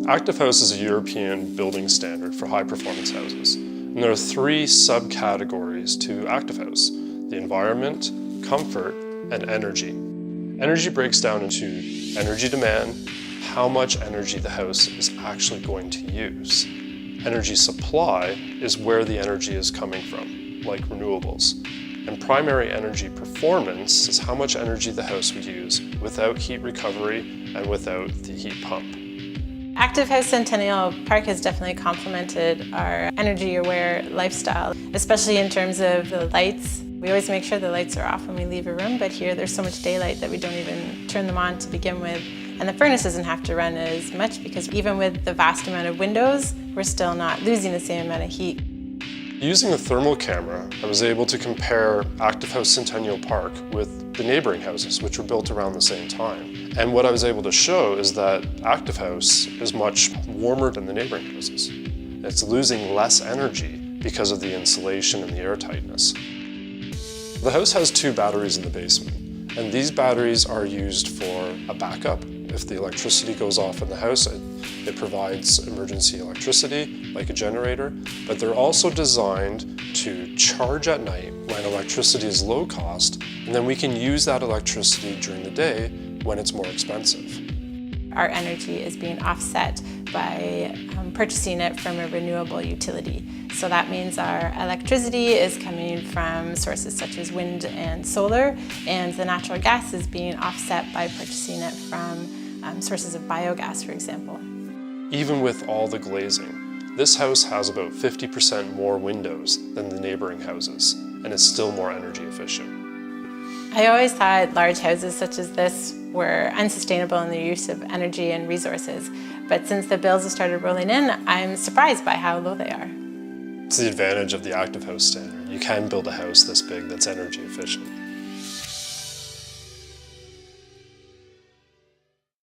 Active House is a European building standard for high-performance houses. And there are three subcategories to Active House: the environment, comfort, and energy. Energy breaks down into energy demand, how much energy the house is actually going to use. Energy supply is where the energy is coming from, like renewables. And primary energy performance is how much energy the house would use without heat recovery and without the heat pump. Active House Centennial Park has definitely complemented our energy-aware lifestyle, especially in terms of the lights. We always make sure the lights are off when we leave a room, but here there's so much daylight that we don't even turn them on to begin with. And the furnace doesn't have to run as much because even with the vast amount of windows, we're still not losing the same amount of heat. Using a thermal camera, I was able to compare Active House Centennial Park with the neighboring houses, which were built around the same time. And what I was able to show is that Active House is much warmer than the neighboring houses. It's losing less energy because of the insulation and the air tightness. The house has 2 batteries in the basement, and these batteries are used for a backup. If the electricity goes off in the house, it provides emergency electricity, like a generator, but they're also designed to charge at night when electricity is low cost, and then we can use that electricity during the day when it's more expensive. Our energy is being offset by purchasing it from a renewable utility. So that means our electricity is coming from sources such as wind and solar, and the natural gas is being offset by purchasing it from sources of biogas, for example. Even with all the glazing, this house has about 50% more windows than the neighboring houses, and it's still more energy efficient. I always thought large houses such as this were unsustainable in their use of energy and resources, but since the bills have started rolling in, I'm surprised by how low they are. It's the advantage of the Active House standard. You can build a house this big that's energy efficient.